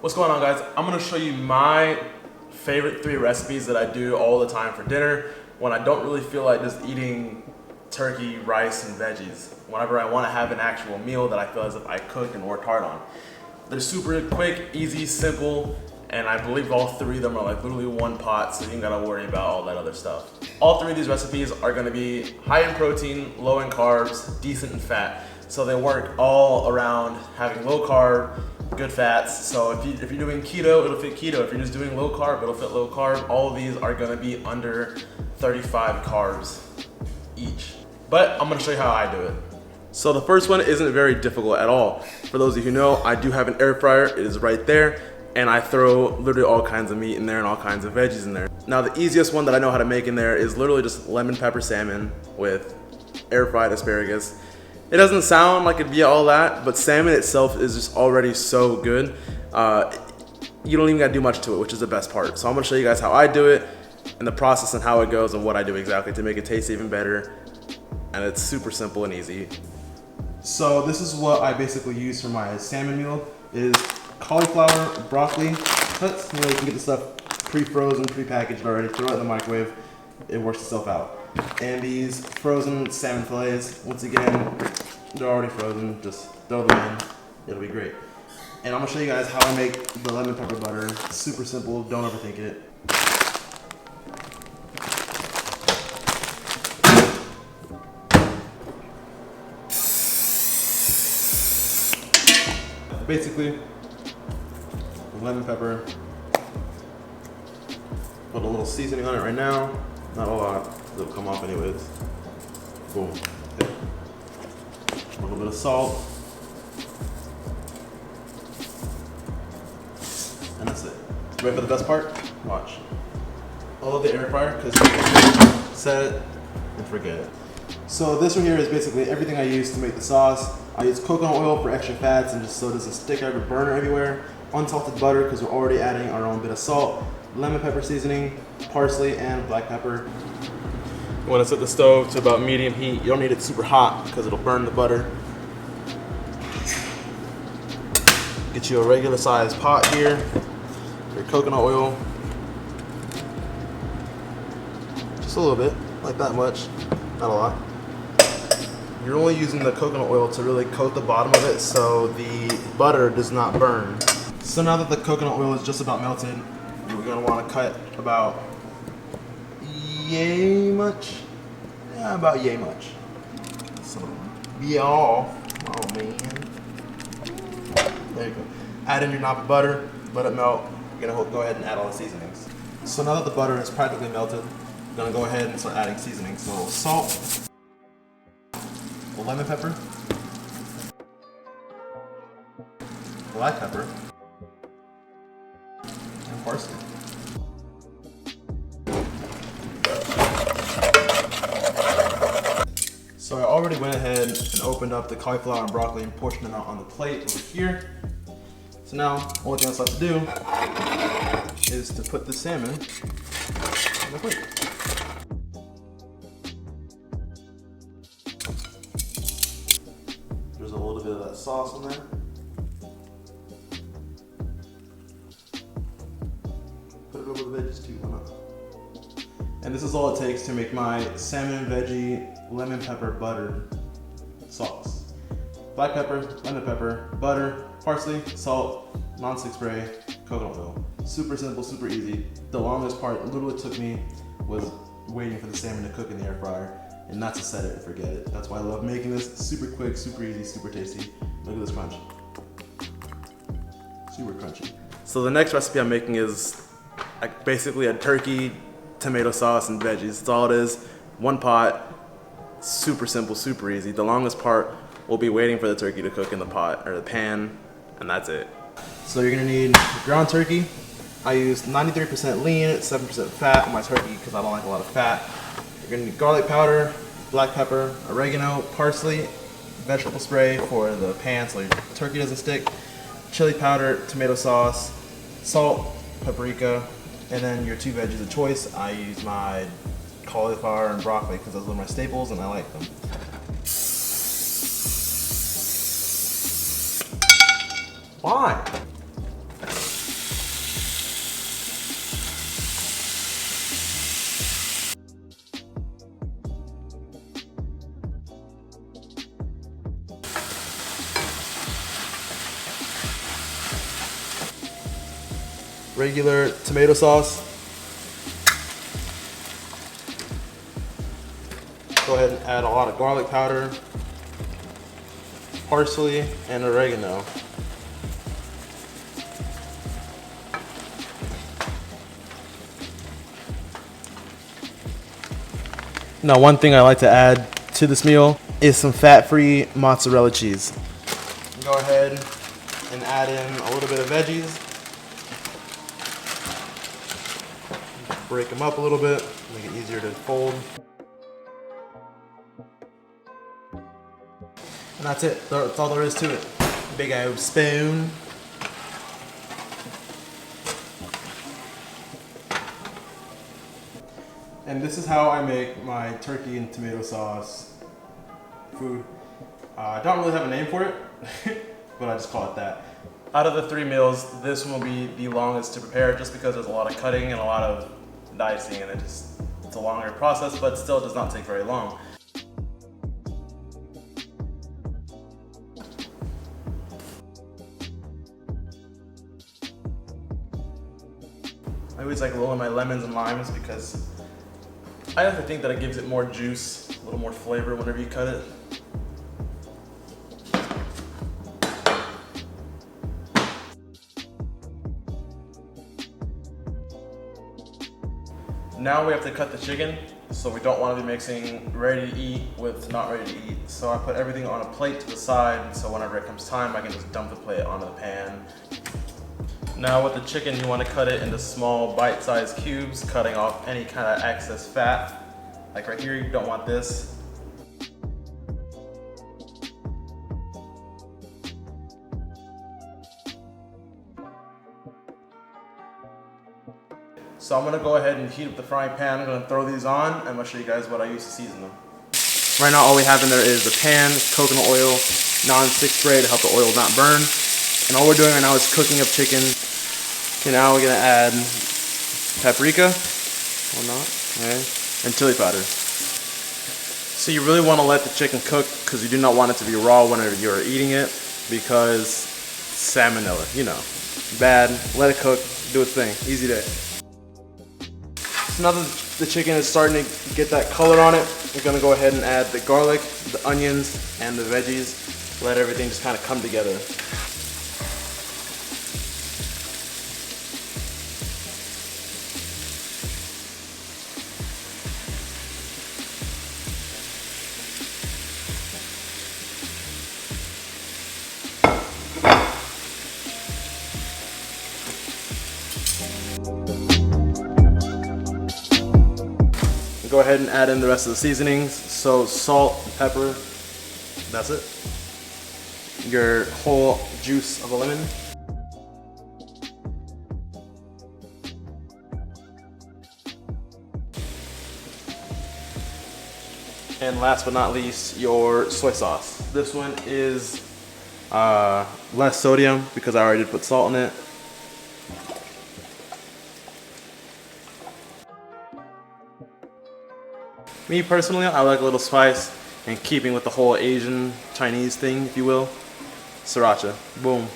What's going on, guys? I'm gonna show you my favorite 3 recipes that I do all the time for dinner when I don't really feel like just eating turkey, rice, and veggies. Whenever I wanna have an actual meal that I feel as if I cooked and worked hard on. They're super quick, easy, simple, and I believe all 3 of them are like literally one pot, so you ain't gotta worry about all that other stuff. All 3 of these recipes are gonna be high in protein, low in carbs, decent in fat. So they work all around having low carb, good fats. So if you're doing keto, it'll fit keto. If you're just doing low carb, it'll fit low carb. All of these are gonna be under 35 carbs each. But I'm gonna show you how I do it. So the first one isn't very difficult at all. For those of you who know, I do have an air fryer. It is right there. And I throw literally all kinds of meat in there and all kinds of veggies in there. Now the easiest one that I know how to make in there is literally just lemon pepper salmon with air fried asparagus. It doesn't sound like it'd be all that, but salmon itself is just already so good. You don't even gotta do much to it, which is the best part. So I'm gonna show you guys how I do it and the process and how it goes and what I do exactly to make it taste even better. And it's super simple and easy. So this is what I basically use for my salmon meal. It is cauliflower, broccoli, cuts. You know, you can get the stuff pre-frozen, pre-packaged already. Throw it in the microwave. It works itself out. And these frozen salmon fillets, once again, they're already frozen. Just throw them in. It'll be great. And I'm gonna show you guys how I make the lemon pepper butter. Super simple. Don't overthink it. Basically, lemon pepper. Put a little seasoning on it right now. Not a lot. It'll come off anyways. Boom. Okay. A little bit of salt. And that's it. Ready for the best part? Watch. I love the air fryer because you can set it and forget it. So this one here is basically everything I use to make the sauce. I use coconut oil for extra fats and just so it doesn't stick or burn everywhere. Unsalted butter because we're already adding our own bit of salt. Lemon pepper seasoning, parsley, and black pepper. You want to set the stove to about medium heat. You don't need it super hot because it'll burn the butter. Get you a regular sized pot here. Your coconut oil. Just a little bit, like that much, not a lot. You're only using the coconut oil to really coat the bottom of it so the butter does not burn. So now that the coconut oil is just about melted, you're gonna wanna cut about yay much. Yeah, about yay much. So, yeah, oh man. There you go. Add in your knob of butter, let it melt. You're gonna go ahead and add all the seasonings. So now that the butter is practically melted, I'm gonna go ahead and start adding seasonings. So salt, lemon pepper, black pepper, and parsley. So I already went ahead and opened up the cauliflower and broccoli and portioned them out on the plate over here. So now, only thing that's left to do is to put the salmon on the plate. There's a little bit of that sauce in there. Put it over the veggies too, why not? And this is all it takes to make my salmon veggie lemon pepper butter sauce. Black pepper, lemon pepper, butter, parsley, salt, non-stick spray, coconut oil. Super simple, super easy. The longest part literally took me was waiting for the salmon to cook in the air fryer and not to set it and forget it. That's why I love making this. Super quick, super easy, super tasty. Look at this crunch. Super crunchy. So the next recipe I'm making is like basically a turkey, tomato sauce, and veggies. That's all it is. One pot. Super simple, super easy. The longest part will be waiting for the turkey to cook in the pot or the pan, and that's it. So you're gonna need ground turkey. I use 93% lean, 7% fat on my turkey because I don't like a lot of fat. You're gonna need garlic powder, black pepper, oregano, parsley, vegetable spray for the pan so your turkey doesn't stick, chili powder, tomato sauce, salt, paprika, and then your 2 veggies of choice. I use my cauliflower and broccoli because those are my staples and I like them. Why? regular tomato sauce. Go ahead and add a lot of garlic powder, parsley, and oregano. Now, one thing I like to add to this meal is some fat-free mozzarella cheese. Go ahead and add in a little bit of veggies. Break them up a little bit, make it easier to fold. And that's it. That's all there is to it. Big old spoon. And this is how I make my turkey and tomato sauce food. I don't really have a name for it, but I just call it that. Out of the 3 meals, this one will be the longest to prepare just because there's a lot of cutting and a lot of dicing, and it's a longer process, but still does not take very long. I always like rolling my lemons and limes because I have to think that it gives it more juice, a little more flavor whenever you cut it. Now we have to cut the chicken, so we don't want to be mixing ready to eat with not ready to eat. So I put everything on a plate to the side, so whenever it comes time, I can just dump the plate onto the pan. Now with the chicken, you want to cut it into small bite-sized cubes, cutting off any kind of excess fat. Like right here, you don't want this. So I'm gonna go ahead and heat up the frying pan. I'm gonna throw these on, and I'm gonna show you guys what I use to season them. Right now, all we have in there is the pan, coconut oil, non-stick spray to help the oil not burn. And all we're doing right now is cooking up chicken. Okay, now we're gonna add paprika, or not, okay, and chili powder. So you really wanna let the chicken cook because you do not want it to be raw whenever you're eating it because salmonella, you know, bad. Let it cook, do its thing, easy day. So now that the chicken is starting to get that color on it, we're gonna go ahead and add the garlic, the onions, and the veggies. Let everything just kind of come together. Go ahead and add in the rest of the seasonings. So salt and pepper, that's it. Your whole juice of a lemon. And last but not least, your soy sauce. This one is less sodium because I already did put salt in it. Me personally, I like a little spice, and keeping with the whole Asian Chinese thing, if you will, sriracha. Boom.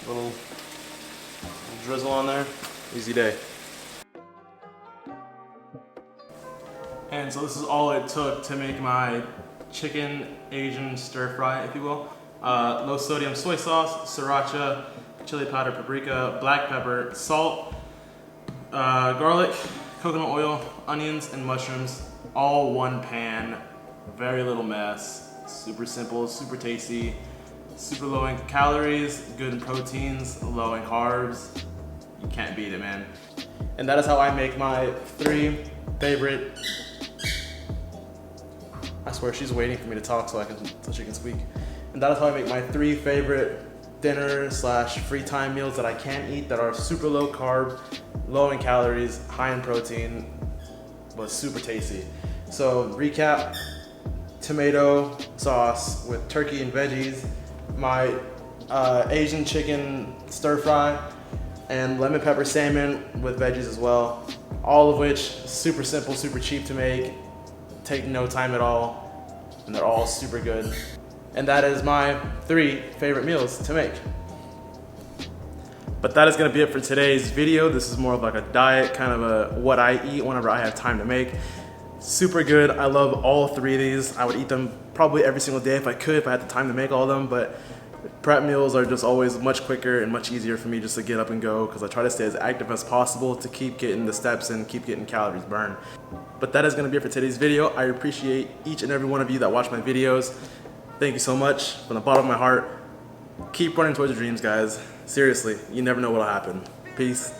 Little drizzle on there. Easy day. And so this is all it took to make my chicken Asian stir fry, if you will. Low sodium soy sauce, sriracha, chili powder, paprika, black pepper, salt, garlic, coconut oil, onions, and mushrooms. All one pan, very little mess, super simple, super tasty, super low in calories, good in proteins, low in carbs. You can't beat it, man. And that is how I make my 3 favorite. I swear she's waiting for me to talk so she can speak. And that is how I make my 3 favorite dinner / free time meals that I can eat that are super low carb, low in calories, high in protein, but super tasty. So recap: tomato sauce with turkey and veggies, my Asian chicken stir fry, and lemon pepper salmon with veggies as well. All of which super simple, super cheap to make, take no time at all, and they're all super good. And that is my 3 favorite meals to make. But that is gonna be it for today's video. This is more of like a diet, kind of a what I eat whenever I have time to make. Super good. I love all 3 of these. I would eat them probably every single day if I could, if I had the time to make all of them, but prep meals are just always much quicker and much easier for me just to get up and go, because I try to stay as active as possible to keep getting the steps and keep getting calories burned. But that is gonna be it for today's video. I appreciate each and every one of you that watch my videos. Thank you so much from the bottom of my heart. Keep running towards your dreams, guys. Seriously, you never know what'll happen. Peace.